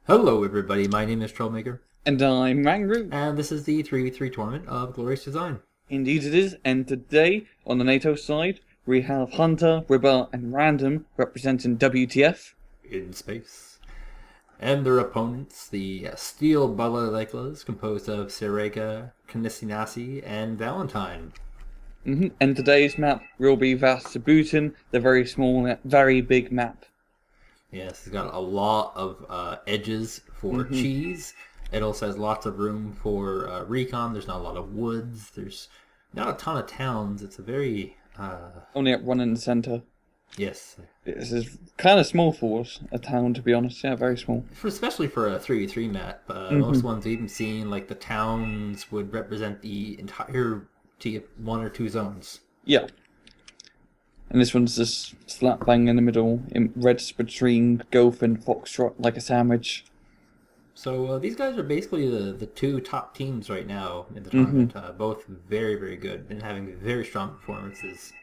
Hello everybody, my name is Trollmaker, And I'm Mangru. and this is the 3v3 tournament of Glorious Design. Indeed it is. And today, on the Nato side, we have Hunter, Ribar, and Random representing WTF. In space. And their opponents, the Steel Balalaikas, composed of Serega, KneNasis, and Valentine. And today's map will be Vastabutin, the very small, very big map. Yes, it's got a lot of edges for cheese. It also has lots of room for recon. There's not a lot of woods. There's not a ton of towns. It's a very... Only at one in the centre. yes. This is kind of small for us, a town, to be honest. Yeah, very small. Especially for a 3v3 map. Most ones we've been seeing, like the towns would represent the entire one or two zones. Yeah. And this one's just slap bang in the middle, in red between Golf and Foxtrot, like a sandwich. So these guys are basically the two top teams right now in the tournament. Both very, very good and having very strong performances.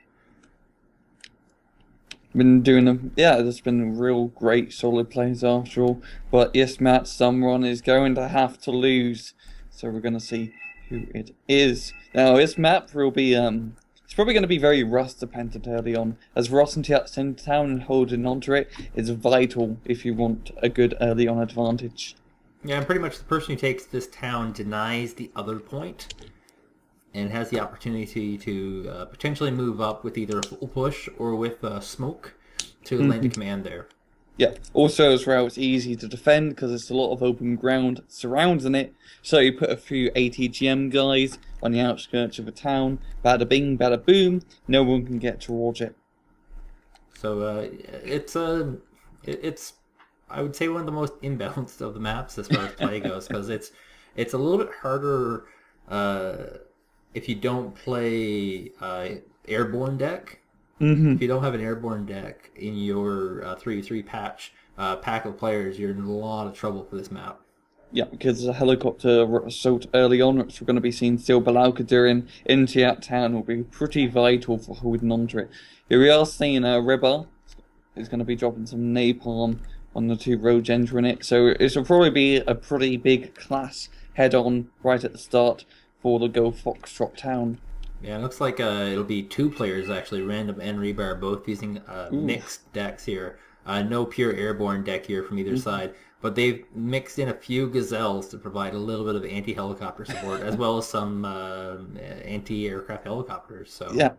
Been doing them, yeah, there's been real great solid plays after all. But yes, Matt, someone is going to have to lose. So we're going to see who it is. Now, this map will be, it's probably going to be very Rust dependent early on, as Ross and town and holding onto it is vital if you want a good early on advantage. Yeah, and pretty much the person who takes this town denies the other point and has the opportunity to potentially move up with either a full push or with smoke to land a command there. Yeah, also as well, it's easy to defend because there's a lot of open ground surrounding it. So you put a few ATGM guys on the outskirts of a town, bada bing, bada boom, no one can get towards it. So it's I would say one of the most imbalanced of the maps as far as play goes, because it's a little bit harder if you don't play airborne deck. If you don't have an airborne deck in your 3v3 pack of players, you're in a lot of trouble for this map. Yeah, because the helicopter assault early on, which we're going to be seeing Steel Balalaikas during into that town, will be pretty vital for holding on to it. Here we are seeing Ribar is going to be dropping some napalm on the two roads entering it, so this will probably be a pretty big class head-on right at the start for the Go Foxtrot town. Yeah, it looks like it'll be two players actually, Random and Ribar, both using mixed decks here. No pure airborne deck here from either side, but they've mixed in a few gazelles to provide a little bit of anti-helicopter support, as well as some anti-aircraft helicopters. So yeah.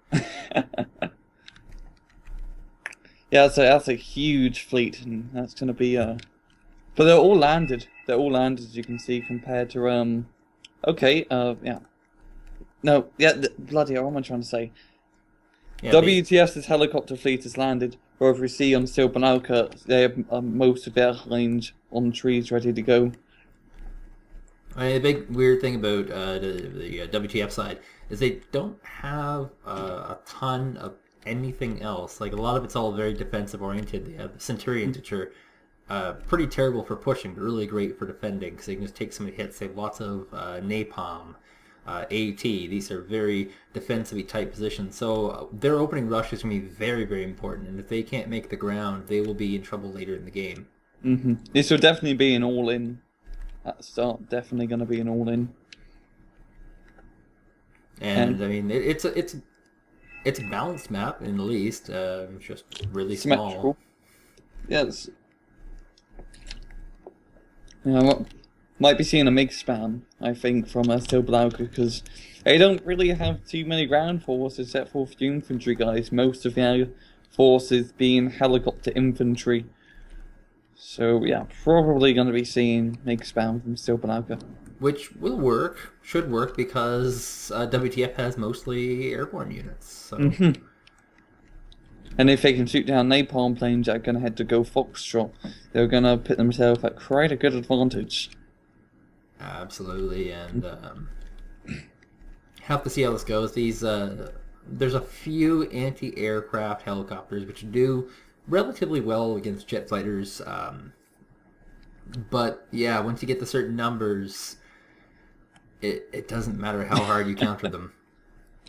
Yeah, so that's a huge fleet, and that's going to be but they're all landed. They're all landed, as you can see, compared to okay, yeah. No, yeah, bloody hell, what am I trying to say? Yeah, WTF's helicopter fleet has landed, wherever we see on Steel Balalaikas, they have most of their range on trees ready to go. I mean, the big weird thing about the WTF side is they don't have a ton of anything else. Like, a lot of it's all very defensive oriented. They have the Centurions, which are pretty terrible for pushing, but really great for defending, because they can just take so many hits. They have lots of napalm. AT. These are very defensively type positions, so their opening rush is going to be very, very important, and if they can't make the ground, they will be in trouble later in the game. This will definitely be an all-in at the start. Definitely going to be an all-in. And I mean, it's a balanced map in the least. It's just really small. Yes. Yeah, might be seeing a mix spam, I think, from Steel Balalaikas, because they don't really have too many ground forces except for a few infantry guys. Most of their forces being helicopter infantry. So yeah, probably going to be seeing mix spam from Steel Balalaikas. Which will work, should work, because WTF has mostly airborne units. So. And if they can shoot down napalm planes that are going to head to Go Foxtrot, they're going to put themselves at quite a good advantage. Absolutely, and have to see how this goes. These there's a few anti-aircraft helicopters which do relatively well against jet fighters, but yeah, once you get to certain numbers, it doesn't matter how hard you counter them.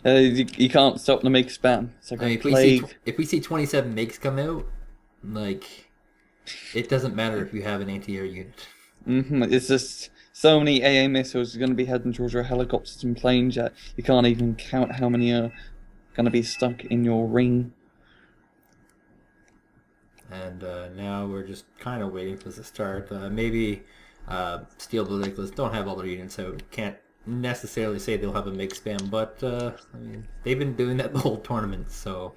You can't stop the MiG spam. It's like if we see 27 MiGs come out, like, it doesn't matter if you have an anti-air unit. It's just so many AA missiles are going to be heading towards your helicopters and planes. Yet you can't even count how many are going to be stuck in your ring. And now we're just kind of waiting for this to start. Maybe Steel Balalaikas don't have all their units out. Can't necessarily say they'll have a MiG spam, but I mean, they've been doing that the whole tournament, so...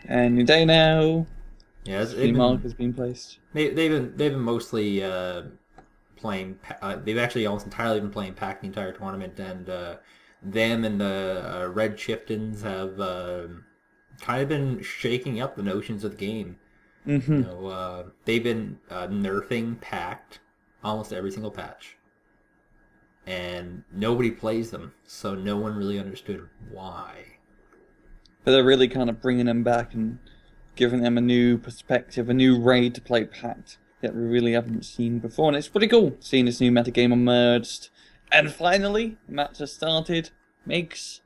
Any day now. Yeah, The mark has been placed. they've been mostly playing. They've actually almost entirely been playing pack the entire tournament, and them and the Red Chieftains have kind of been shaking up the notions of the game. You know, they've been nerfing packed almost every single patch, and nobody plays them, so no one really understood why. But they're really kind of bringing them back and giving them a new perspective, a new raid to play packed that we really haven't seen before. And it's pretty cool seeing this new metagame emerged. And finally, the match has started. MiGs.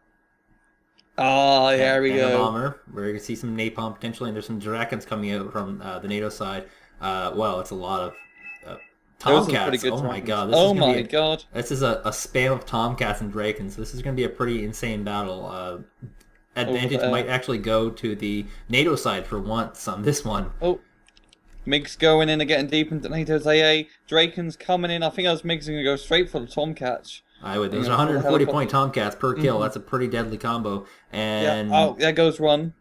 Ah, there we go. Bomber. We're going to see some napalm potentially, and there's some Dragons coming out from the NATO side. Well, it's a lot of Tomcats. Oh my god. Oh my god. This is a spam of Tomcats and Dragons. This is going to be a pretty insane battle. Advantage might actually go to the NATO side for once on this one. Oh, MiGs going in and getting deep into NATO's AA. Dragons coming in. I think those MiGs are going to go straight for the Tomcats. I would. Those 140-point Tomcats per kill. That's a pretty deadly combo. And yeah. Oh, there goes one.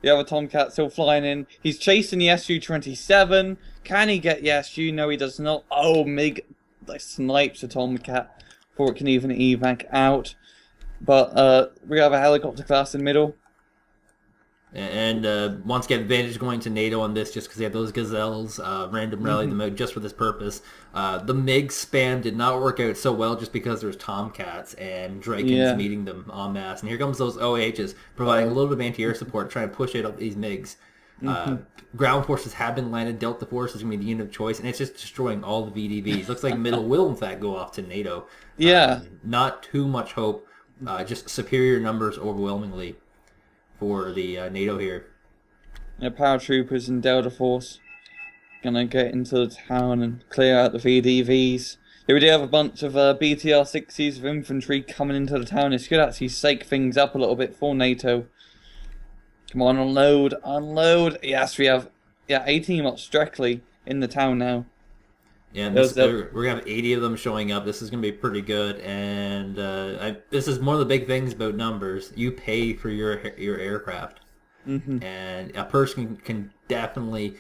The other Tomcat still flying in. He's chasing the Su-27. Can he get the SU? No, he does not. Oh, MiG snipes a Tomcat before it can even evac out. But we have a helicopter class in the middle. And once again, advantage going to NATO on this just because they have those Gazelles. Random rally them out just for this purpose. The MiG spam did not work out so well just because there's Tomcats and Dragons meeting them en masse. And here comes those OHs providing a little bit of anti-air support, trying to push out these MiGs. Ground forces have been landed. Delta Force is going to be the unit of choice, and it's just destroying all the VDVs. Looks like middle will, in fact, go off to NATO. Not too much hope. Just superior numbers overwhelmingly for the NATO here. Yeah, paratroopers and Delta Force gonna get into the town and clear out the VDVs. Here we do have a bunch of BTR-60s of infantry coming into the town. This could actually shake things up a little bit for NATO. Come on, unload, unload. Yes, we have a team up directly in the town now. Yeah, and we're going to have 80 of them showing up. This is going to be pretty good. And this is one of the big things about numbers. You pay for your aircraft. And a person can definitely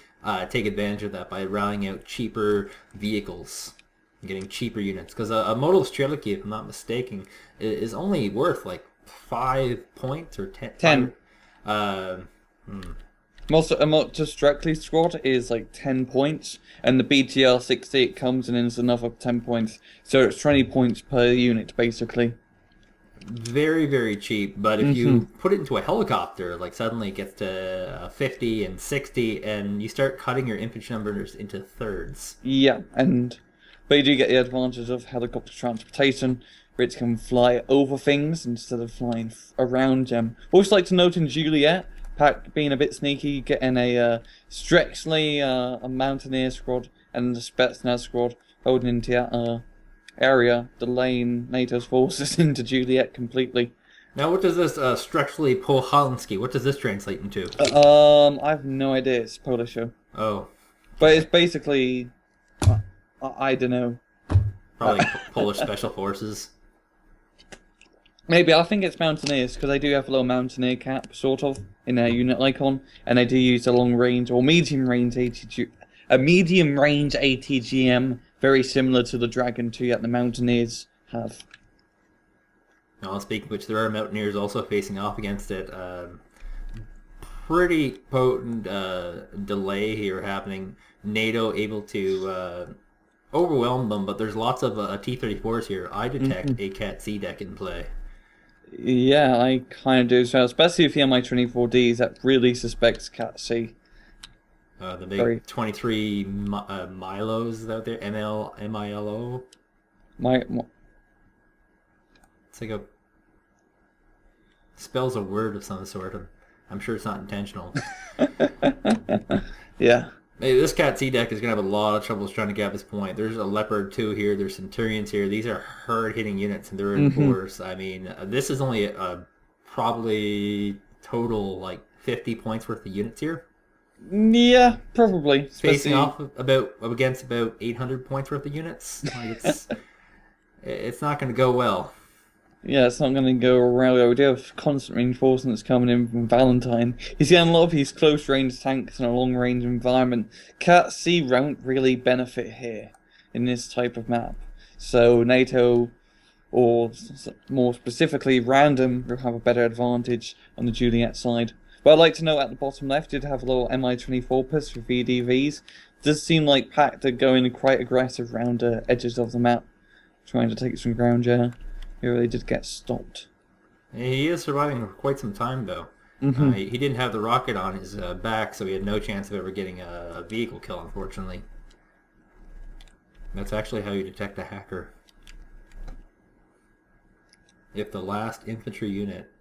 take advantage of that by routing out cheaper vehicles, getting cheaper units. Because a modal Streliki, if I'm not mistaken, is only worth like 5 points or 10. Just directly squad is like 10 points, and the BTR-60 it comes in is another 10 points. So it's 20 points per unit, basically. Very, very cheap, but if you put it into a helicopter, like suddenly it gets to 50 and 60, and you start cutting your infantry numbers into thirds. Yeah, but you do get the advantage of helicopter transportation, where it can fly over things instead of flying around them. Also like to note in Juliet, Pack being a bit sneaky, getting a Strexley, a Mountaineer squad, and the Spetsnaz squad holding into that area, delaying NATO's forces into Juliet completely. Now, what does this Strexley Pohansky, what does this translate into? I have no idea. It's Polish. Oh. But it's basically, I don't know. Probably Polish Special Forces. Maybe, I think it's Mountaineers, because they do have a little Mountaineer cap, sort of, in their unit icon, and they do use a long range, or medium range ATGM, very similar to the Dragon 2 that the Mountaineers have. Now, speaking of which, there are Mountaineers also facing off against it. Pretty potent delay here happening. NATO able to overwhelm them, but there's lots of T-34s here. I detect a Cat C deck in play. Yeah, I kind of do as well, especially if the Mi-24Ds that really suspects Cat C. The big 23 Milos out there, M-I-L-O. It's like a... spells a word of some sort. I'm sure it's not intentional. Yeah. Hey, this Cat C deck is gonna have a lot of troubles trying to get this point. There's a Leopard 2 here. There's Centurions here. These are hard-hitting units, and they're in Hmm. force. I mean, this is only probably total like 50 points worth of units here, Yeah, probably. facing Especially, off about against about 800 points worth of units. Like it's not going to go well. yeah, it's not going to go around. We do have constant reinforcements coming in from Valentine. He's getting a lot of his close range tanks in a long range environment. Cat C won't really benefit here in this type of map. So NATO, or more specifically Random, will have a better advantage on the Juliet side. But I'd like to note at the bottom left, did have a little MI-24 push for VDVs. Does seem like Pact are going quite aggressive around the edges of the map, trying to take some ground, yeah. He really did get stopped. He is surviving for quite some time though. He didn't have the rocket on his back, so he had no chance of ever getting a vehicle kill, unfortunately. That's actually how you detect a hacker. If the last infantry unit...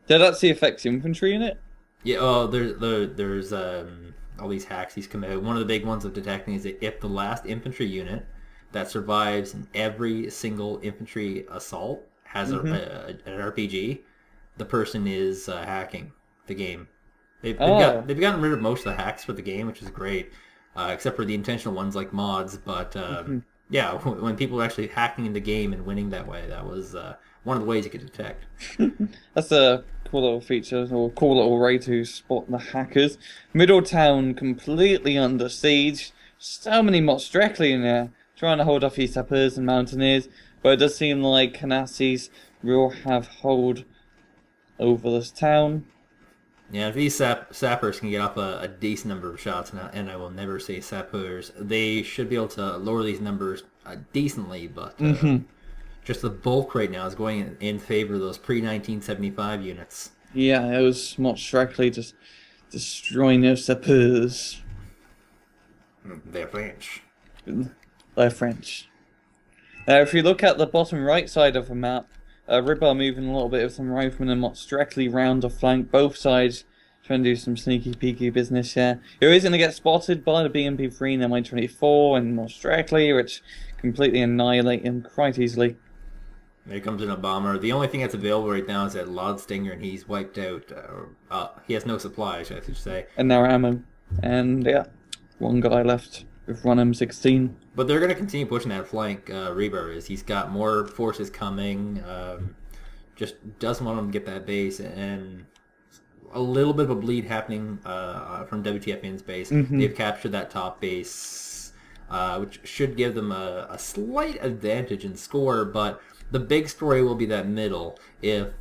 Did that see affects infantry in it? Yeah, oh, there's all these hacks he's come out. One of the big ones of detecting is that if the last infantry unit that survives in every single infantry assault has an RPG, the person is hacking the game. They've gotten rid of most of the hacks for the game, which is great, except for the intentional ones like mods. But yeah, when people are actually hacking in the game and winning that way, that was one of the ways you could detect. That's a cool little feature, or cool little way to spot the hackers. Middletown completely under siege. So many mods directly in there, trying to hold off these sappers and mountaineers. But it does seem like KneNasis will have hold over this town. Yeah, if these sappers can get off a decent number of shots, and I will never say sappers, they should be able to lower these numbers decently, but just the bulk right now is going in favor of those pre-1975 units. Yeah, it was much directly just destroying those sappers. They're French. They're French. If you look at the bottom right side of the map, Ribar moving a little bit of some riflemen and mods directly round the flank, both sides trying to do some sneaky peeky business here. Who is going to get spotted by the BMP3 and MI-24 and mods directly, which completely annihilate him quite easily. There comes in a bomber. The only thing that's available right now is that Lod Stinger, and he's wiped out. He has no supplies, I should say. And now ammo. And yeah, one guy left with one M16. But they're going to continue pushing that flank. Ribar is. He's got more forces coming. Just doesn't want them to get that base, and a little bit of a bleed happening from WTF In's base. They've captured that top base, which should give them a slight advantage in score. But the big story will be that middle. If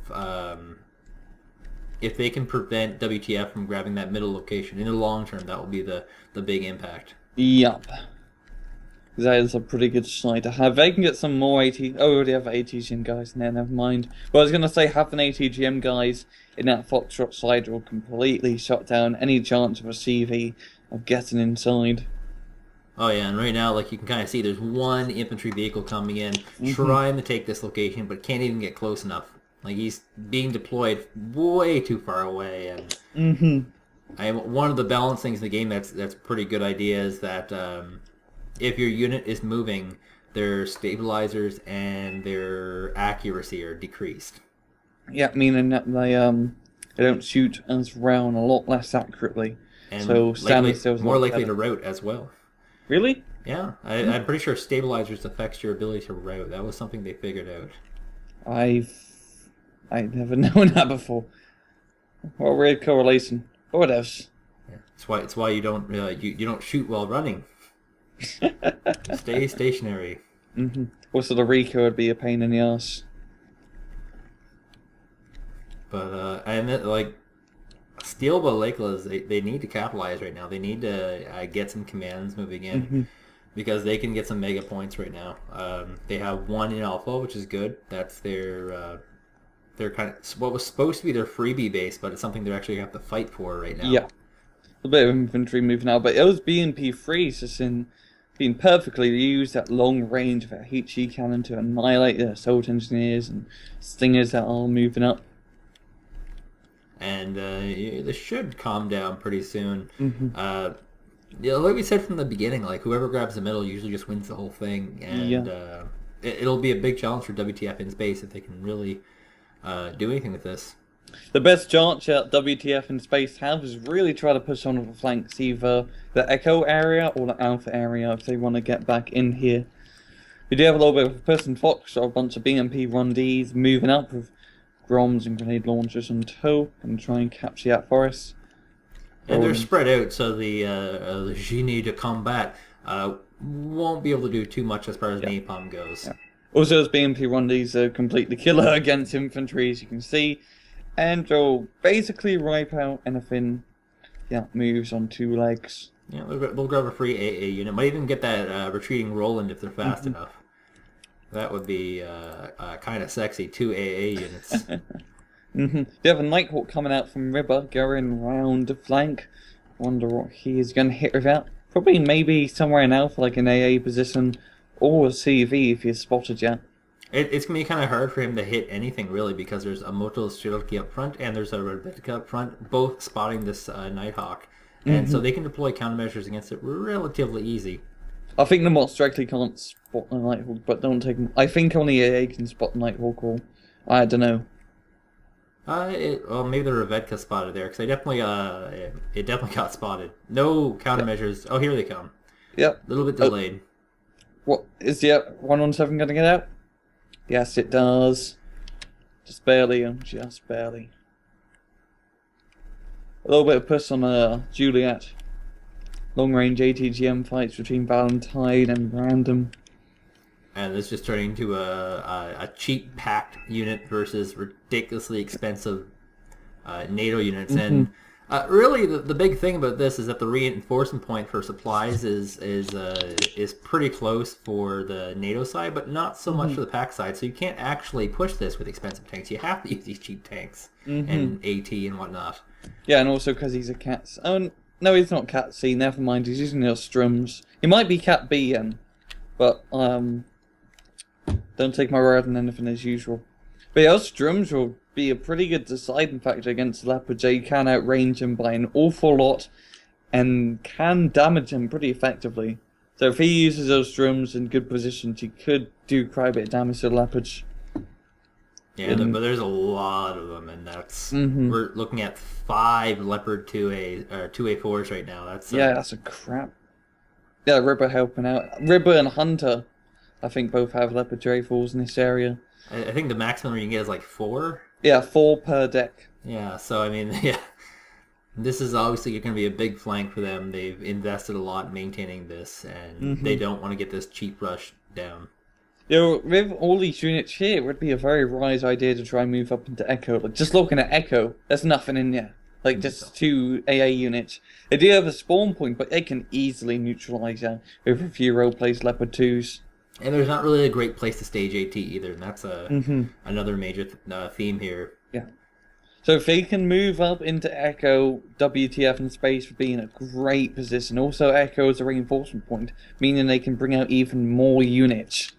they can prevent WTF from grabbing that middle location in the long term, that will be the big impact. Yup. That is a pretty good side to have. They can get some more AT... Oh, we already have ATGM guys in there, never mind. But I was going to say, having ATGM guys in that Foxtrot side will completely shut down any chance of a CV of getting inside. Oh yeah, and right now, like you can kind of see, there's one infantry vehicle coming in, trying to take this location, but can't even get close enough. Like he's being deployed way too far away, and one of the balance things in the game that's a pretty good idea is that if your unit is moving, their stabilizers and their accuracy are decreased. Yeah, meaning that they don't shoot as round, a lot less accurately. And so standing still is more likely to rout as well. Really? Yeah, I'm pretty sure stabilizers affects your ability to rout. That was something they figured out. I've never known that before. What a weird correlation. What else? Yeah. It's why you don't you don't shoot while running. Stay stationary. Also, the Rico would be a pain in the ass. But I admit, like, Steel Balalaikas, they need to capitalize right now. They need to get some commands moving in because they can get some mega points right now. They have one in Alpha, which is good. That's their kind of what was supposed to be their freebie base, but it's something they actually have to fight for right now. Yeah, a bit of infantry moving out, but it was BMP3 just in being perfectly used at long range of a HE cannon to annihilate the assault engineers and stingers that are moving up. And this should calm down pretty soon. Yeah, like we said from the beginning, like whoever grabs the middle usually just wins the whole thing, Yeah. and it'll be a big challenge for WTF in space if they can really do anything with this. The best chance that WTF in space have is really try to push on the flanks, either the Echo area or the Alpha area if they want to get back in here. We do have a little bit of a Puss and Fox or a bunch of BMP Rundees moving up with Groms and grenade launchers on tow and try and capture that forest. And they're spread out, so the Genie de Combat won't be able to do too much as far as napalm goes. Yeah. Also, as BMP Rundees are completely killer against infantry, as you can see, and they'll basically wipe out anything that moves on two legs. Yeah, they'll grab a free AA unit. Might even get that retreating Roland if they're fast enough. That would be kind of sexy. 2 AA units. They have a Nighthawk coming out from Ribar, going round the flank. Wonder what he is going to hit with that. Probably maybe somewhere in Alpha, like an AA position, or a CV if he's spotted yet. It's going to be kind of hard for him to hit anything, really, because there's a Moto Strelki up front, and there's a Rebecca up front, both spotting this Nighthawk. And so they can deploy countermeasures against it relatively easy. I think the mods directly can't spot the Nighthawk, but don't take them. I think only AA can spot the Nighthawk, or I don't know. Well, maybe the Revedka spotted there, because it definitely got spotted. No countermeasures. Yep. Oh, here they come. Yep. A little bit delayed. What is the 117 going to get out? Yes, it does. Just barely, just barely. A little bit of push on Juliet. Long-range ATGM fights between Valentine and Random. And this just turning into a cheap packed unit versus ridiculously expensive NATO units. And really, the big thing about this is that the reinforcement point for supplies is pretty close for the NATO side, but not so much for the pack side. So you can't actually push this with expensive tanks. You have to use these cheap tanks and AT and whatnot. Yeah, and also because he's a cat. Oh no, he's not cat C. Never mind. He's using those strums. He might be cat B, but don't take my word on anything as usual. But yeah, those strums will be a pretty good deciding factor against Leopard J. Can outrange him by an awful lot and can damage him pretty effectively. So if he uses those drums in good positions, he could do quite a bit of damage to Leopards. Yeah, but there's a lot of them, and that's we're looking at 5 Leopard 2A or 2A4s right now. That's that's a crap. Yeah, Ribar helping out. Ribar and Hunter, I think, both have Leopard J4s in this area. I think the maximum you can get is like 4. Yeah, 4 per deck. Yeah, so I mean, yeah, this is obviously going to be a big flank for them. They've invested a lot in maintaining this, and they don't want to get this cheap rush down. You know, with all these units here, it would be a very wise idea to try and move up into Echo. Like, just looking at Echo, there's nothing in there. Like, just 2 AA units. They do have a spawn point, but they can easily neutralize that with a few role-placed Leopard 2s. And there's not really a great place to stage AT either, and that's another major theme here. Yeah. So if they can move up into Echo, WTF in space would be in a great position. Also, Echo is a reinforcement point, meaning they can bring out even more units.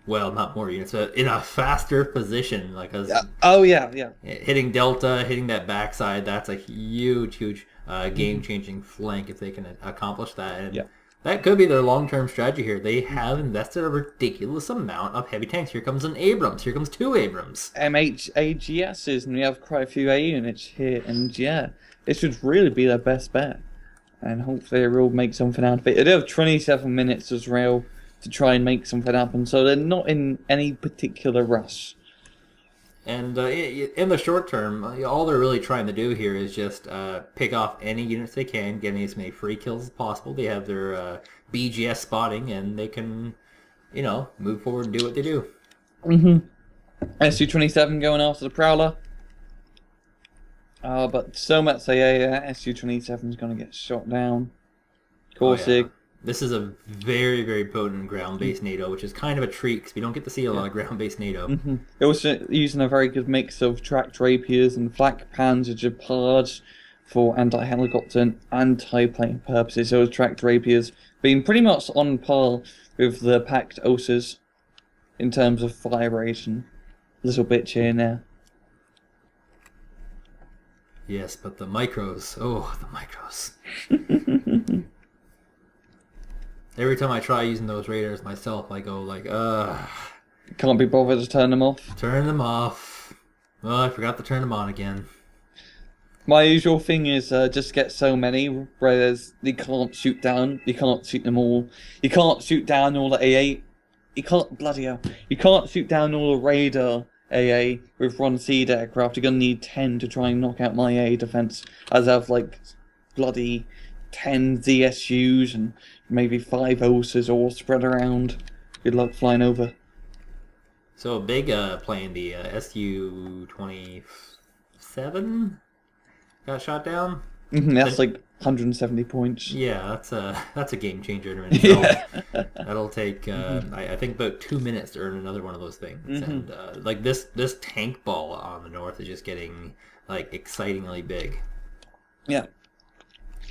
Well, not more units, but in a faster position. Like, hitting Delta, hitting that backside, that's a huge game-changing flank if they can accomplish that. And that could be their long-term strategy here. They have invested a ridiculous amount of heavy tanks. Here comes an Abrams. Here comes 2 Abrams. MHAGSs, and we have quite a few A units here. And yeah, this should really be their best bet. And hopefully they will make something out of it. They have 27 minutes as well to try and make something happen, so they're not in any particular rush. And in the short term, all they're really trying to do here is just pick off any units they can, getting as many free kills as possible. They have their BGS spotting, and they can, move forward and do what they do. SU-27 going after the Prowler. But so much say SU-27 is going to get shot down. Corsic. Oh, yeah. This is a very, very potent ground-based NATO, which is kind of a treat because we don't get to see a lot of ground-based NATO. They're also using a very good mix of tracked rapiers and flak Panzer Gepards for anti-helicopter and anti-plane purposes. Those tracked rapiers being pretty much on par with the packed Osas in terms of fire ration. Little bit here and there. Yes, but the micros. Oh, the micros. Every time I try using those radars myself, I go like, Can't be bothered to turn them off. turn them off. Oh, I forgot to turn them on again. My usual thing is just get so many, whereas you can't shoot down. You can't shoot them all. You can't shoot down all the AA. You can't, bloody hell. You can't shoot down all the radar AA with one seed aircraft. You're going to need 10 to try and knock out my AA defense. As I have like bloody 10 ZSUs and maybe 5 OSAs all spread around. Good luck flying over. So a big plane, the Su-27 got shot down. That's like 170 points. Yeah, that's a game changer in itself. That'll take I think about 2 minutes to earn another one of those things. And like this tank ball on the north is just getting like excitingly big. Yeah,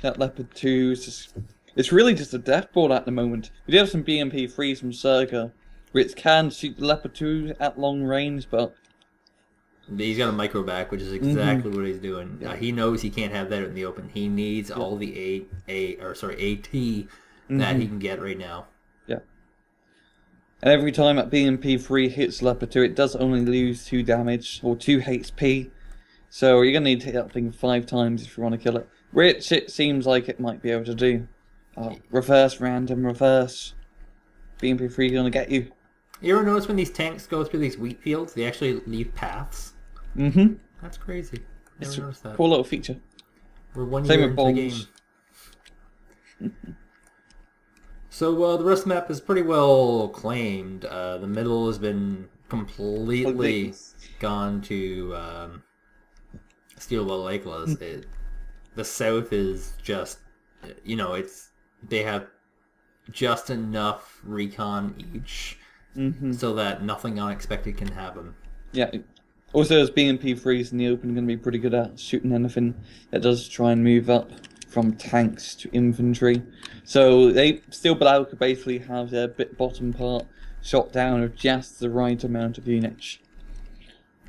that Leopard 2 is just, it's really just a death ball at the moment. We do have some BMP-3s from Serega, which can shoot the Leopard 2 at long range, but he's got a micro back, which is exactly what he's doing. Yeah. He knows he can't have that in the open. He needs all the AT that he can get right now. Yeah. And every time that BMP-3 hits Leopard 2, it does only lose 2 damage, or 2 HP. So you're going to need to hit that thing 5 times if you want to kill it. Which it seems like it might be able to do. Reverse, random, reverse. BMP-3 going to get you. You ever notice when these tanks go through these wheat fields, they actually leave paths? That's crazy. Never noticed that. Cool little feature. We're 1 Same year with into the game. bombs. So the rest of the map is pretty well claimed. The middle has been completely gone to Steel Balalaikas. The south is just, they have just enough recon each so that nothing unexpected can happen. Yeah. Also, as BMP-3s in the open are going to be pretty good at shooting anything that does try and move up from tanks to infantry. So Steel Balalaikas basically have their bottom part shot down with just the right amount of units.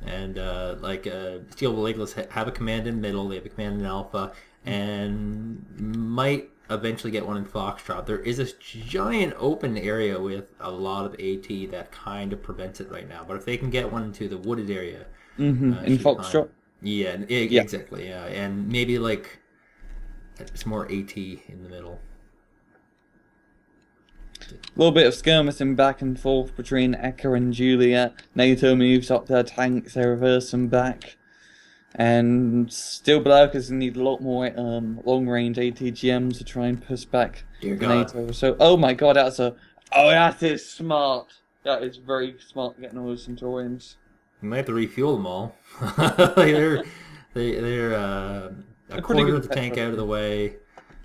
And Steel Balalaikas have a command in middle, they have a command in alpha, and might eventually get one in Foxtrot. There is this giant open area with a lot of AT that kind of prevents it right now. But if they can get one into the wooded area, in Foxtrot, exactly, yeah, and maybe like it's more AT in the middle. A little bit of skirmishing back and forth between Echo and Juliet. Nato moves up their tanks, they reverse them back. And Steel Balalaikas need a lot more long-range ATGMs to try and push back Nato. So, oh my god, that is smart. That is very smart getting all those Centurions. You might have to refuel them all. they're a quarter of the tank out of the way.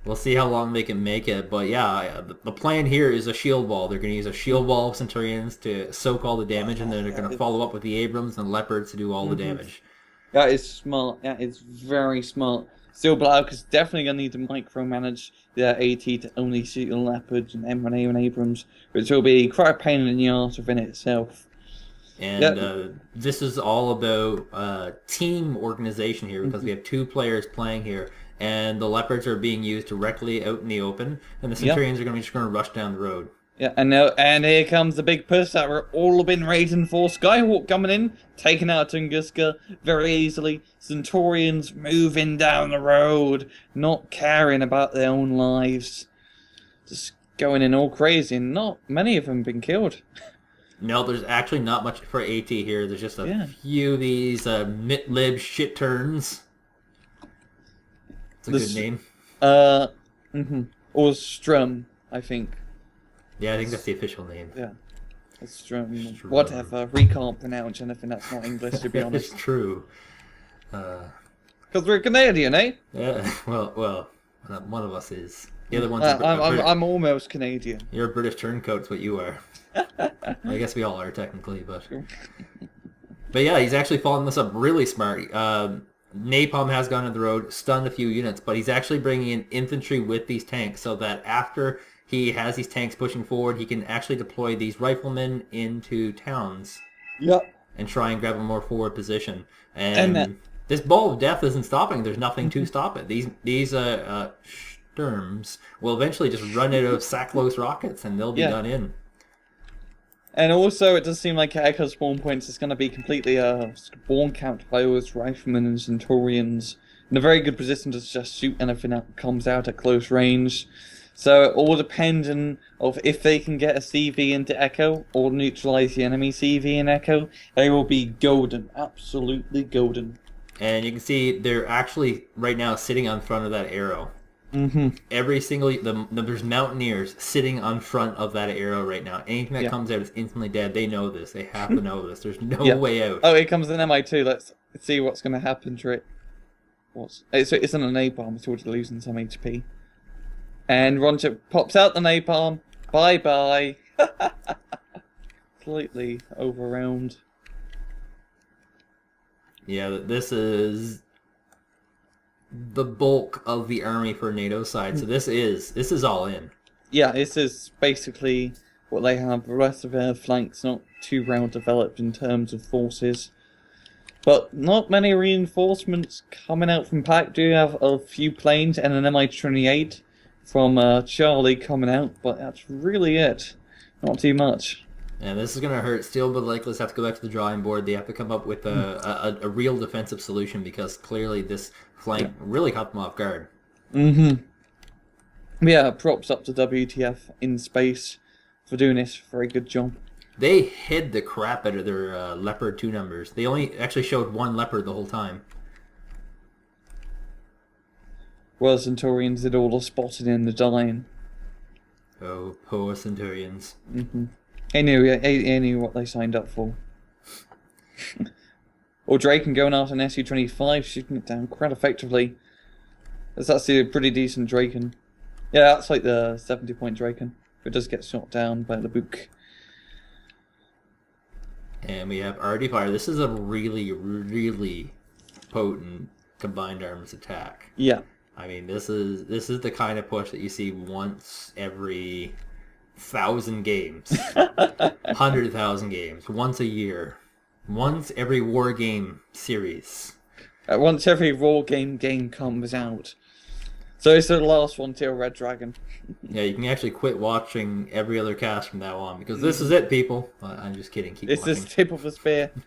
We'll see how long they can make it, but yeah, the plan here is a shield wall. They're going to use a shield wall of Centurions to soak all the damage, and then they're going to follow up with the Abrams and Leopards to do all the damage. That is smart. That is very smart. Steel Balalaikas is definitely going to need to micromanage their AT to only shoot the Leopards and M1A and Abrams, which will be quite a pain in the arse within itself. And this is all about team organization here, because we have 2 players playing here. And the Leopards are being used directly out in the open, and the Centurions are just going to rush down the road. Yeah, and here comes the big push that we're all been waiting for. Skyhawk coming in, taking out Tunguska very easily. Centurions moving down the road, not caring about their own lives. Just going in all crazy, and not many of them been killed. No, there's actually not much for AT here. There's just a few of these mid-lib shit turns. It's a good name. Or Strum, I think. Yeah, I think that's the official name. Yeah. It's Strum. Whatever. We can't pronounce anything that's not English, to be honest. It's true. Because we're Canadian, eh? Yeah, well, one of us is. The other one's I'm almost Canadian. You're a British turncoat's what you are. I guess we all are, technically, but... But yeah, he's actually following this up really smart. Napalm has gone on the road, stunned a few units, but he's actually bringing in infantry with these tanks so that after he has these tanks pushing forward, he can actually deploy these riflemen into towns. Yep. And try and grab a more forward position. And this ball of death isn't stopping. There's nothing to stop it. These terms, will eventually just run out of Sacklos rockets, and they'll be Yeah. done in. And also, it does seem like Echo spawn points is going to be completely spawn camped by those riflemen and Centurions in a very good position to just shoot anything that comes out at close range. So, all depending of if they can get a CV into Echo or neutralize the enemy CV in Echo, they will be golden. Absolutely golden. And you can see they're actually right now sitting on front of that arrow. Mm-hmm. Every single there's Mountaineers sitting on front of that arrow right now. Anything that comes out is instantly dead. They know this. They have to know this. There's no way out. Oh, here comes an MI2. Let's see what's going to happen to it. It's an napalm. It's already losing some HP. And Ronchip pops out the napalm. Bye bye. Completely overwhelmed. Yeah, this is the bulk of the army for NATO's side. So this is all in. Yeah, this is basically what they have. The rest of their flanks not too well developed in terms of forces. But not many reinforcements coming out from Pac. Do have a few planes and an Mi-28 from Charlie coming out, but that's really it. Not too much. And this is going to hurt. Steel Balalaikas have to go back to the drawing board. They have to come up with a real defensive solution because clearly this flank really caught them off guard. Mm-hmm. Yeah, props up to WTF in space for doing this. Very good job. They hid the crap out of their Leopard 2 numbers. They only actually showed one Leopard the whole time. Well, Centurions did all the spotting and the dying. Oh, poor Centurions. Mm-hmm. They knew what they signed up for. Or Draken going after an SU-25, shooting it down quite effectively. That's actually a pretty decent Draken. Yeah, that's like the 70-point Draken. It does get shot down by the book. And we have RD Fire. This is a really, really potent combined arms attack. Yeah. I mean, this is the kind of push that you see once every 1,000 games, 100,000 games, once a year, once every war game series. Once every war game comes out. So it's the last one till Red Dragon. Yeah, you can actually quit watching every other cast from now on because this is it, people. I'm just kidding. Keep watching. This is tip of the spear. Do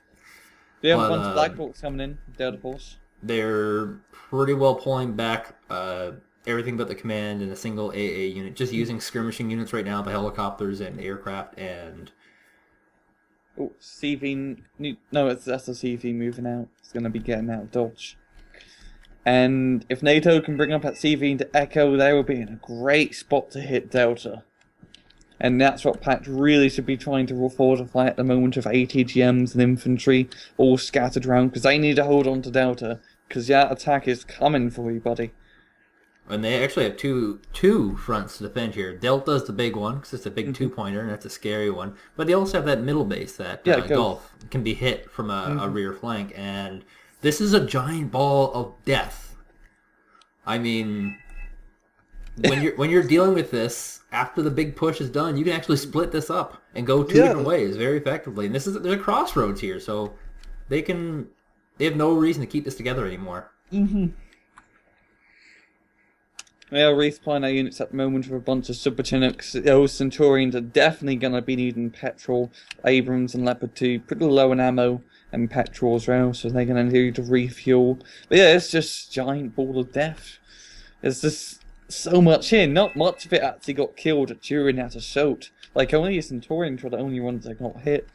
you have a bunch of Black Hawks coming in? Delta Force. They're pretty well pulling back everything but the command in a single AA unit, just using skirmishing units right now, the helicopters and aircraft and... Oh, CV... No, that's a CV moving out. It's going to be getting out of dodge. And if NATO can bring up that CV into Echo, they will be in a great spot to hit Delta. And that's what Pact really should be trying to fortify at the moment with ATGMs and infantry all scattered around, because they need to hold on to Delta, because that attack is coming for you, buddy. And they actually have two fronts to defend here. Delta's the big one, because it's a big two-pointer, and that's a scary one. But they also have that middle base, that Gulf, can be hit from a rear flank. And this is a giant ball of death. I mean, when you're dealing with this, after the big push is done, you can actually split this up and go two different ways very effectively. And there's a crossroads here, so they have no reason to keep this together anymore. Mm-hmm. We are resupplying our units at the moment with a bunch of Super Chinooks. Those Centurions are definitely going to be needing petrol. Abrams and Leopard 2 pretty low in ammo and petrol as well, so they're going to need to refuel. But yeah, it's just giant ball of death. There's just so much here. Not much of it actually got killed during that assault. Like, only a Centurions were the only ones that got hit.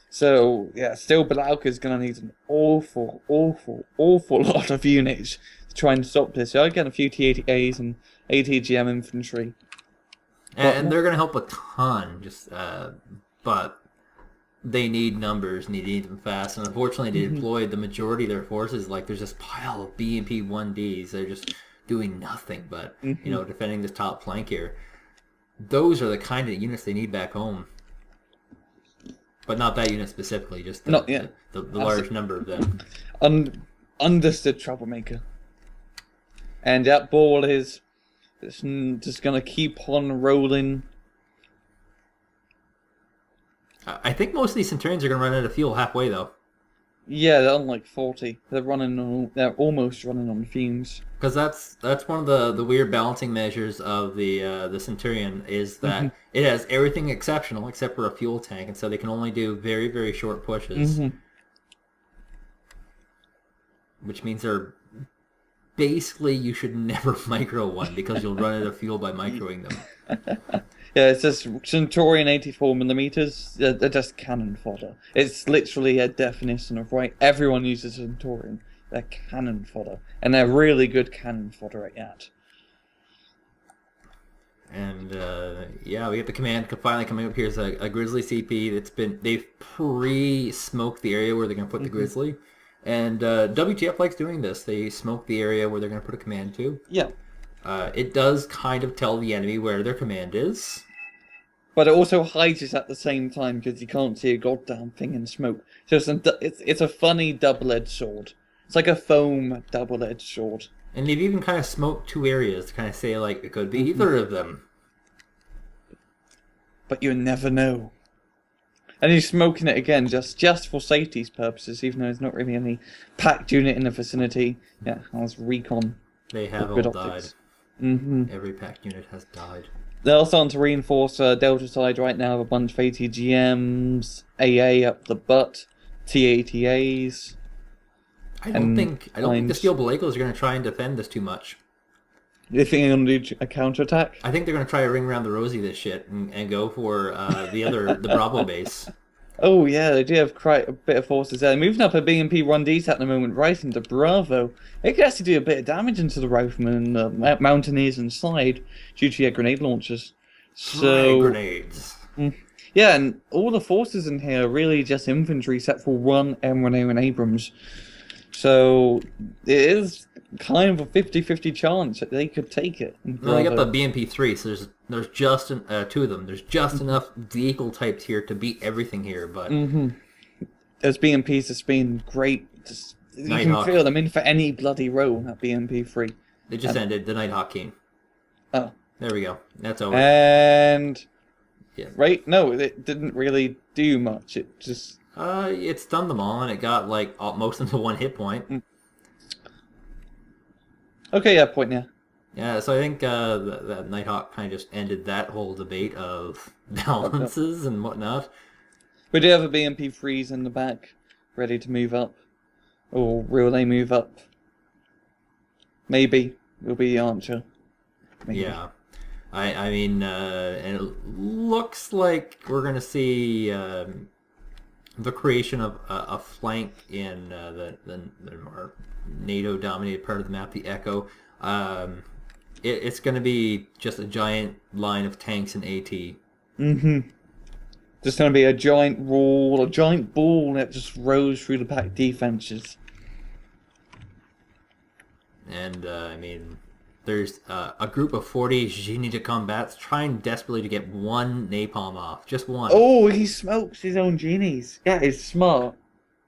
So, yeah, Steel Balalaikas is going to need an awful lot of units to try and stop this. So I get a few T-80As and ATGM infantry. And they're going to help a ton, but they need numbers and they need them fast. And unfortunately, they deployed the majority of their forces. Like, there's this pile of BMP-1Ds. They're just doing nothing but, defending this top flank here. Those are the kind of units they need back home. But not that unit specifically, just the large number of them. Understood, troublemaker. And that ball is just going to keep on rolling. I think most of these Centurions are going to run out of fuel halfway, though. Yeah, they're on like 40. They're almost running on fumes. Because that's one of the weird balancing measures of the Centurion is hmm that it has everything exceptional except for a fuel tank, and so they can only do very very short pushes, hmm which means they're basically you should never micro one because you'll run out of fuel by microing them. Yeah, it's just Centurion 84 millimeters. They're just cannon fodder. It's literally a definition of right. Everyone uses Centurion. They're cannon fodder, and they're really good cannon fodder at that. And yeah, we get the command finally coming up here is a Grizzly CP they've pre-smoked the area where they're going to put the Grizzly, and WTF likes doing this. They smoke the area where they're going to put a command to. Yeah. It does kind of tell the enemy where their command is. But it also hides it at the same time because you can't see a goddamn thing in smoke. So it's a funny double-edged sword. It's like a foam double-edged sword. And they've even kind of smoked two areas to kind of say, like, it could be either of them. But you never know. And he's smoking it again just for safety's purposes, even though there's not really any packed unit in the vicinity. Yeah, how's recon? They have all Good died. optics. Mm-hmm. Every packed unit has died. They're starting to reinforce Delta side right now with a bunch of ATGMs, AA up the butt, TATAs. I don't think the Steel Balalaikas are going to try and defend this too much. You think they're going to do a counterattack? I think they're going to try to ring around the rosy this shit and go for the Bravo base. Oh yeah, they do have quite a bit of forces there. They're moving up a BMP 1D at the moment, right into Bravo. It could actually do a bit of damage into the riflemen and the mountaineers inside due to their grenade launchers. So grenades. Yeah, and all the forces in here are really just infantry except for one M1A1 Abrams. So it is kind of a 50-50 chance that they could take it. No, they got the BMP-3, so there's just two of them. There's just enough vehicle types here to beat everything here, but... Those BMPs have been great. You can feel them in for any bloody row, that BMP-3. They just ended. The Nighthawk came. Oh. There we go. That's over. And... Yeah. Right? No, it didn't really do much. It just... it stunned them all, and it got, like, most of them to one hit point. Okay, yeah, point, yeah. Yeah, so I think that Nighthawk kind of just ended that whole debate of balances and whatnot. We do have a BMP freeze in the back, ready to move up. Or will they move up? Maybe. It'll be Archer. Maybe. Yeah. I mean, and it looks like we're going to see the creation of a flank in the more NATO-dominated part of the map, the Echo. It's going to be just a giant line of tanks and AT. Just going to be a giant wall, a giant ball that just rose through the back defenses. And, I mean, there's a group of 40 Genie de Combats trying desperately to get one napalm off. Just one. Oh, he smokes his own genies. That is smart.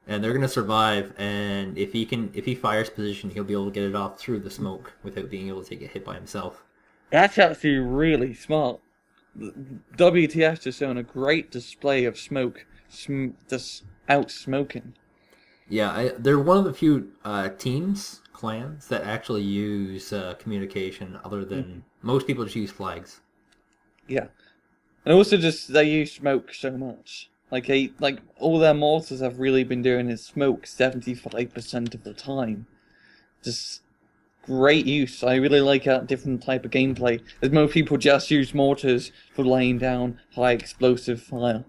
And they're gonna survive, and if he fires position, he'll be able to get it off through the smoke without being able to take a hit by himself. That's actually really smart. WTF just shown a great display of smoke, just out smoking. Yeah, they're one of the few clans that actually use communication other than most people just use flags. Yeah, and also just they use smoke so much. Like all their mortars have really been doing is smoke 75% of the time. Just great use. I really like that different type of gameplay. As most people just use mortars for laying down high explosive fire.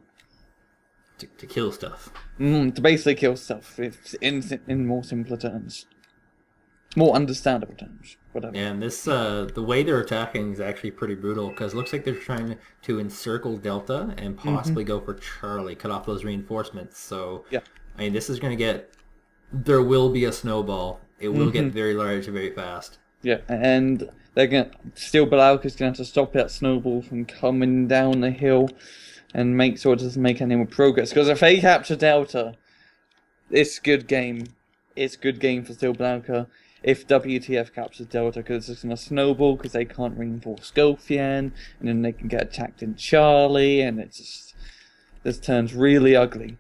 To kill stuff. To basically kill stuff, in more simpler terms. More understandable terms. Whatever. And this, the way they're attacking is actually pretty brutal, because it looks like they're trying to encircle Delta and possibly go for Charlie, cut off those reinforcements. So, yeah. I mean, this is going to get... There will be a snowball. It will get very large very fast. Yeah, and Steel Balalaikas going to have to stop that snowball from coming down the hill and make sure it doesn't make any more progress. Because if they capture Delta, it's good game. It's good game for Steel Balalaikas. If WTF captures Delta, because it's going to snowball because they can't reinforce Gothian, and then they can get attacked in Charlie, and it's just... This turns really ugly.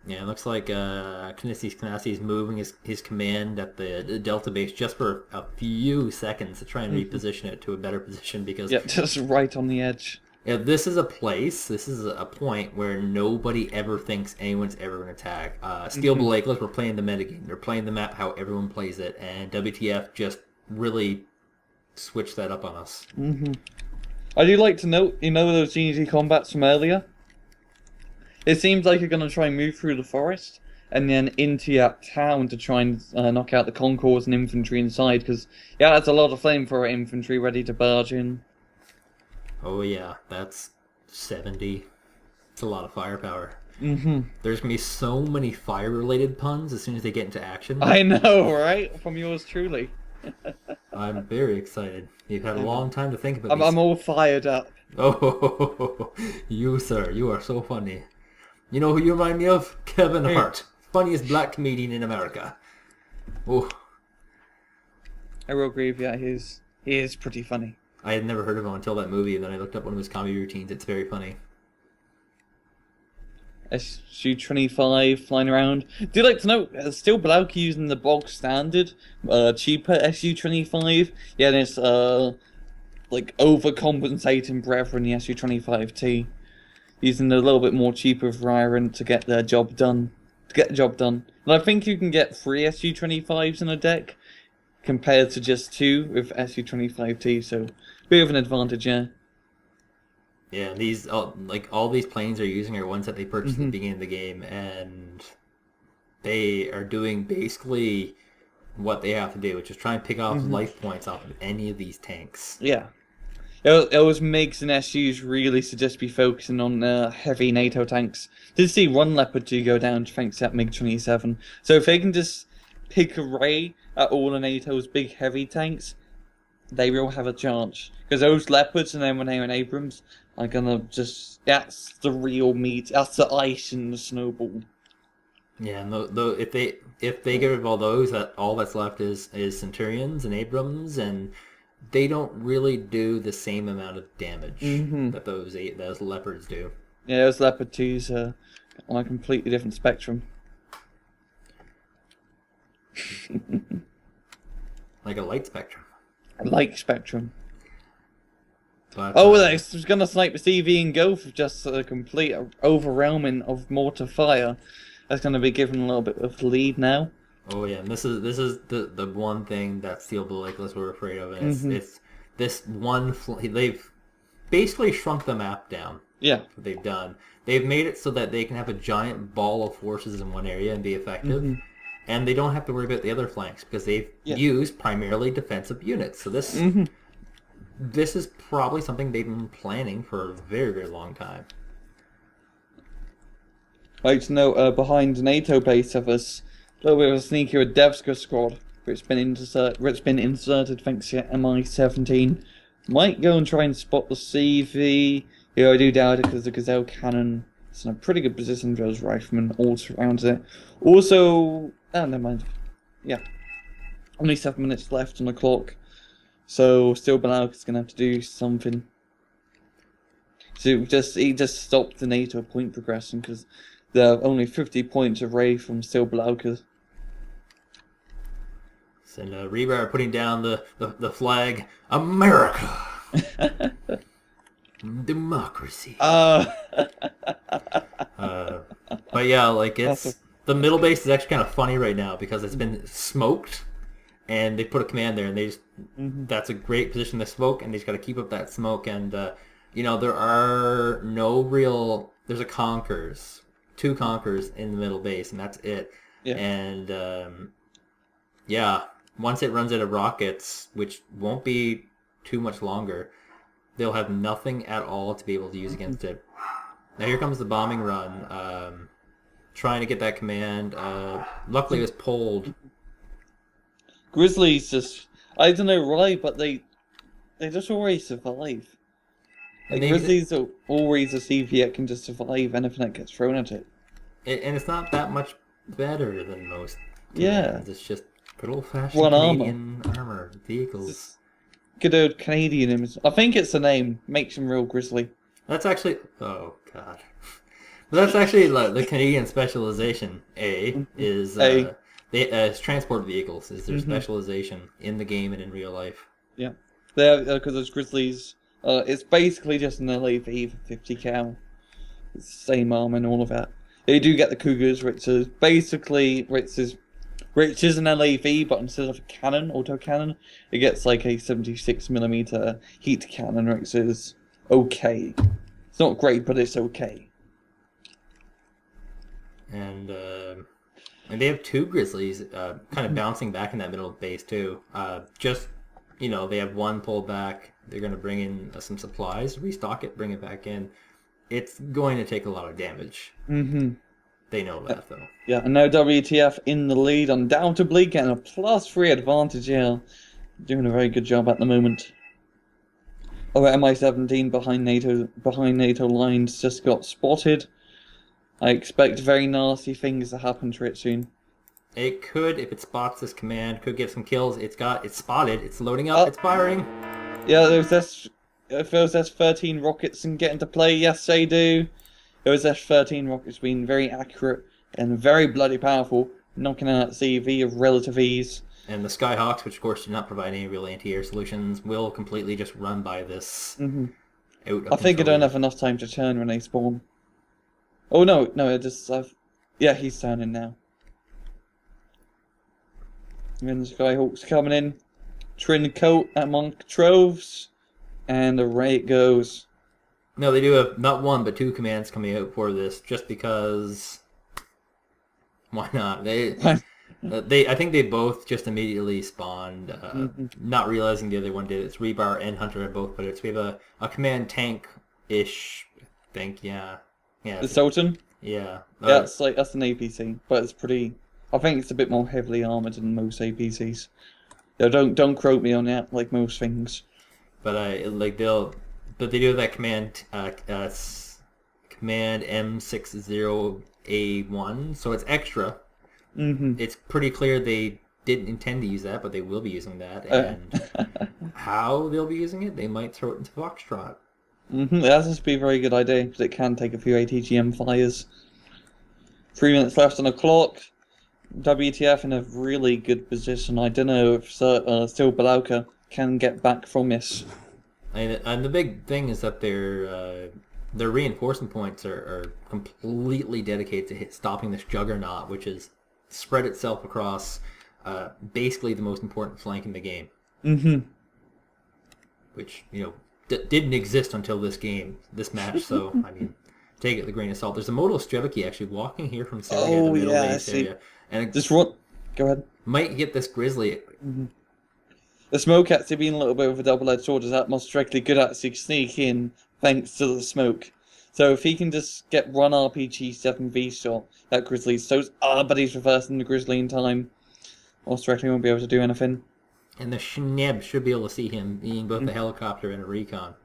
Yeah, it looks like KneNasis is moving his command at the Delta base just for a few seconds to try and reposition it to a better position because Yeah, just right on the edge. yeah, this is a place, this is a point where nobody ever thinks anyone's ever going to attack. Steel Balalaikas were playing the metagame. They're playing the map how everyone plays it, and WTF just really switched that up on us. I do like to note, you know those GG combats from earlier? It seems like you're going to try and move through the forest and then into that town to try and knock out the concourse and infantry inside, because, yeah, that's a lot of flamethrower infantry ready to barge in. Oh yeah, that's 70. It's a lot of firepower. There's going to be so many fire-related puns as soon as they get into action. I know, right? From yours truly. I'm very excited. You've had a long time to think about these. I'm all fired up. Oh, you, sir, you are so funny. You know who you remind me of? Kevin Hart. Funniest black comedian in America. Oh. I will agree with you, he is pretty funny. I had never heard of him until that movie, and then I looked up one of his comedy routines. It's very funny. SU-25 flying around. Do you like to know, Steel Balalaikas using the bog standard, cheaper SU-25? Yeah, and it's, like, overcompensating brethren, the SU-25T. Using a little bit more cheaper variant to get the job done. And I think you can get 3 SU-25s in a deck, compared to just 2 with SU-25T, so bit of an advantage, yeah. Yeah, these all these planes are using are ones that they purchased at the beginning of the game, and they are doing basically what they have to do, which is try and pick off life points off of any of these tanks. Yeah. It always makes an SUs really to just be focusing on heavy NATO tanks. Did see one Leopard 2 go down thanks to that MiG-27. So if they can just pick away at all of NATO's big heavy tanks, they will have a chance. Because those Leopards and M1A and Abrams are gonna just... That's the real meat. That's the ice in the snowball. Yeah, and though if they get rid of all those, all that's left is Centurions and Abrams, and they don't really do the same amount of damage that those Leopards do. Yeah, those Leopard 2s are on a completely different spectrum. Like a light spectrum. A light spectrum. But, oh, I was going to snipe the CV and go for just a complete overwhelming of mortar fire. That's going to be given a little bit of lead now. Oh yeah, and this is the one thing that Steel Balalaikas were afraid of, and it's this one. They've basically shrunk the map down. Yeah, what they've done. They've made it so that they can have a giant ball of forces in one area and be effective, and they don't have to worry about the other flanks because they've used primarily defensive units. So this this is probably something they've been planning for a very, very long time. Like to know, behind the NATO base of us, a little bit of a sneakier Devska squad, which has been inserted thanks to MI-17. Might go and try and spot the CV. Yeah, I do doubt it because the Gazelle cannon is in a pretty good position for those riflemen all surrounds it. Also, oh, never mind. Yeah, only 7 minutes left on the clock, so Steel Balalaikas is going to have to do something. So he just stopped the NATO point progression because they're only 50 points away from Steel Balalaikas. And Ribar putting down the flag, America, democracy. But yeah, like the middle base is actually kind of funny right now because it's been smoked, and they put a command there, and they just that's a great position to smoke, and they just got to keep up that smoke. And you know, there are no real. There's a Conkers, 2 Conkers in the middle base, and that's it. Yeah. And yeah. Once it runs out of rockets, which won't be too much longer, they'll have nothing at all to be able to use against it. Now here comes the bombing run. Trying to get that command. Luckily it was pulled. Grizzlies just... I don't know why, but they just always survive. Like, Grizzlies are always a CV that can just survive anything that gets thrown at it. And it's not that much better than most commands. Yeah. It's just... good old-fashioned Canadian armor vehicles. Good old Canadian. I think it's the name. Makes them real grisly. That's actually... oh, God. That's actually like the Canadian specialization. Is A. transport vehicles is their Mm-hmm. specialization in the game and in real life. Yeah. They're, because those Grizzlies, it's basically just an LAV for 50 cal. It's the same arm and all of that. They do get the Cougars, which is basically, which is an LAV, but instead of a cannon, autocannon, it gets like a 76mm heat cannon, which is okay. It's not great, but it's okay. And they have two Grizzlies kind of bouncing back in that middle base too. They have one pulled back. They're going to bring in some supplies, restock it, bring it back in. It's going to take a lot of damage. Mm-hmm. They know that, though. Yeah, and now WTF in the lead, undoubtedly getting a +3 advantage here. Doing a very good job at the moment. Oh, MI-17 behind NATO lines just got spotted. I expect very nasty things to happen to it soon. It could, if it spots this command, could get some kills. It's spotted. It's loading up. It's firing. Yeah, if those S-13 rockets can get into play, yes they do. Those F-13 rockets being very accurate and very bloody powerful, knocking out CV of relative ease. And the Skyhawks, which of course do not provide any real anti-air solutions, will completely just run by this. Mm-hmm. Out of I think I control. don't have enough time to turn when they spawn. Oh no, yeah, he's turning now. And then the Skyhawks coming in, trin coat among troves, and away it goes. No, they do have not one but two commands coming out for this, just because. Why not? I think they both just immediately spawned, not realizing the other one did. It's Ribar and Hunter have both put it. So we have a command tank-ish, I think, yeah. The Sultan? Yeah. That's an APC, but it's pretty. I think it's a bit more heavily armored than most APCs. Yeah, don't quote me on that, like most things. But they do have that command command M60A1, so it's extra. Mm-hmm. It's pretty clear they didn't intend to use that, but they will be using that. And how they'll be using it, they might throw it into Foxtrot. Mm-hmm. That must be a very good idea, because it can take a few ATGM fires. 3 minutes left on the clock. WTF in a really good position. I don't know if Steel Balalaikas can get back from this. And the big thing is that their reinforcement points are completely dedicated to stopping this juggernaut, which is spread itself across basically the most important flank in the game. Mm-hmm. Which, didn't exist until this match, so, I mean, take it with a grain of salt. There's a Modal Streliki actually walking here from Serega, the middle base area. And just run. Go ahead. Might get this Grizzly. Mm-hmm. The smoke actually being a little bit of a double-edged sword, is that most directly good at sneak in thanks to the smoke. So if he can just get one RPG 7V shot, that Grizzly's but he's reversing the Grizzly in time. Most directly won't be able to do anything. And the Schneb should be able to see him being both a helicopter and a recon.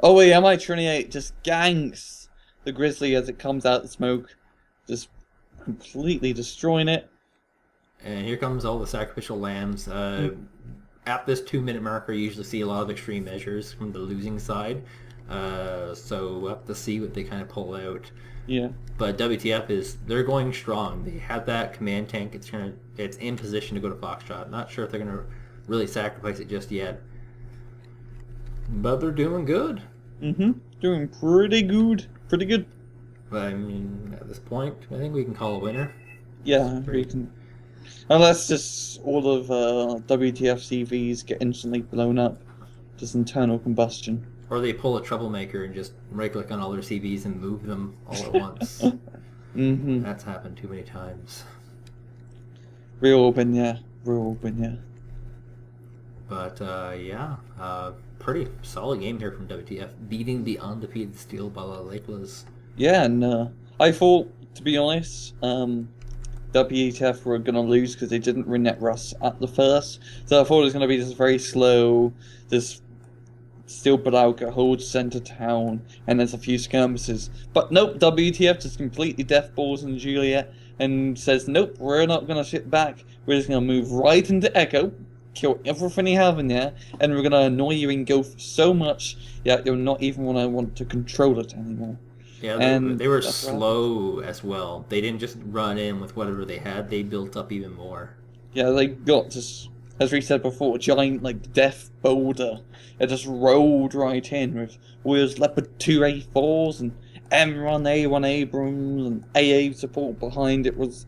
Oh wait, MI-28 just ganks the Grizzly as it comes out of the smoke. Just completely destroying it. And here comes all the sacrificial lambs. At this 2-minute marker, you usually see a lot of extreme measures from the losing side. So we'll have to see what they kind of pull out. Yeah. But WTF they're going strong. They have that command tank. It's in position to go to Foxtrot. Not sure if they're going to really sacrifice it just yet. But they're doing good. Mm-hmm. Doing pretty good. Pretty good. But I mean, at this point, I think we can call a winner. Yeah, we can. Unless just all of WTF CVs get instantly blown up. Just internal combustion. Or they pull a troublemaker and just right-click on all their CVs and move them all at once. Mm-hmm. That's happened too many times. Real open, yeah. Real open, yeah. But, pretty solid game here from WTF, beating the undefeated Steel Balalaikas. Yeah, and I thought, to be honest, WTF were going to lose because they didn't renet Russ at the first. So I thought it was going to be just very slow, just Steel Balalaikas holds center town, and there's a few skirmishes. But nope, WTF just completely deathballs in Juliet and says, nope, we're not going to sit back. We're just going to move right into Echo, kill everything you have in there, and we're gonna annoy you and go so much that you're not even gonna want to control it anymore. Yeah, And they were that's what slow as well. They didn't just run in with whatever they had. They built up even more. Yeah, they got just, as we said before, a giant like death boulder. It just rolled right in with all those Leopard 2A4s and M1A1 Abrams and AA support behind. It was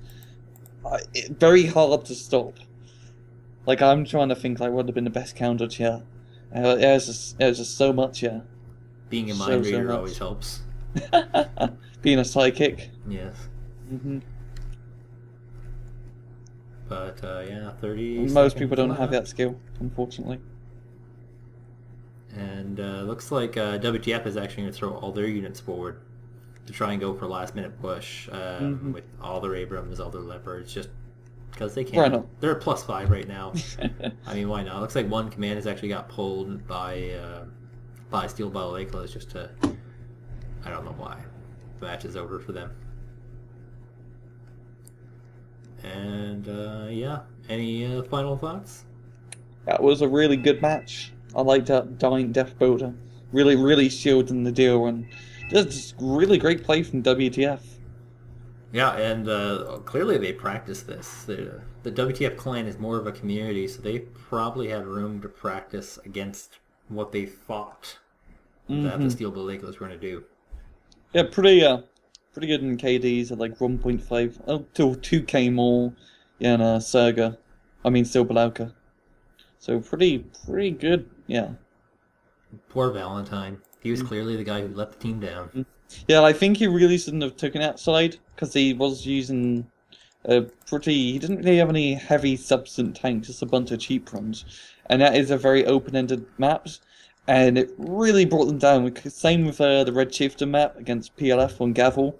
very hard to stop. Like, I'm trying to think like what would have been the best counter to yeah. It was just so much, yeah. Being a So mind reader much. always helps. Being a psychic. Yes. Hmm. But yeah, 30. Most people don't have that skill, unfortunately. And looks like WTF is actually going to throw all their units forward to try and go for a last minute push with all their Abrams, all their Leopards, just because they can. Why not? They're at +5 right now. I mean, why not? Looks like one command has actually got pulled by Steel Balalaikas just to, I don't know why. The match is over for them. And yeah, any final thoughts? That was a really good match. I liked that giant death boulder. Really shielding the deal, and just really great play from WTF. Yeah, and clearly they practice this. The WTF clan is more of a community, so they probably had room to practice against what they thought that the Steel Balalaikas were going to do. Yeah, pretty good in KDs at like 1.5, till 2k more in Serega. I mean, Steel Balalaikas. So pretty good, yeah. Poor Valentine. He was clearly the guy who let the team down. Yeah, I think he really shouldn't have taken outside, because he was using he didn't really have any heavy substance tanks, just a bunch of cheap ones. And that is a very open-ended map, and it really brought them down. Same with the Red Shifter map against PLF on Gavel.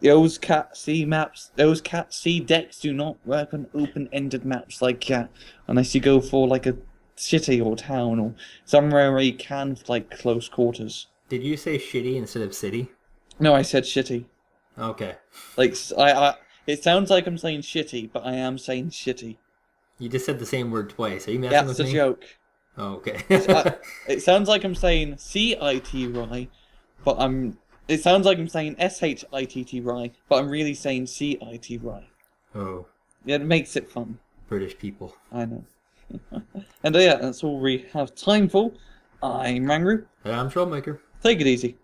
Those Cat C maps, those Cat C decks do not work on open-ended maps like that, unless you go for like a city or town or somewhere where you can like close quarters. Did you say shitty instead of city? No, I said shitty. Okay. Like it sounds like I'm saying shitty, but I am saying shitty. You just said the same word twice. Are you messing That's with a me? joke. Oh, okay. It sounds like I'm saying C-I-T-Y, but it sounds like I'm saying S-H-I-T-T-Y, but I'm really saying C-I-T-Y. Oh. Yeah, it makes it fun. British people. I know. And yeah, that's all we have time for. I'm Rangru. And I'm Troublemaker. Take it easy.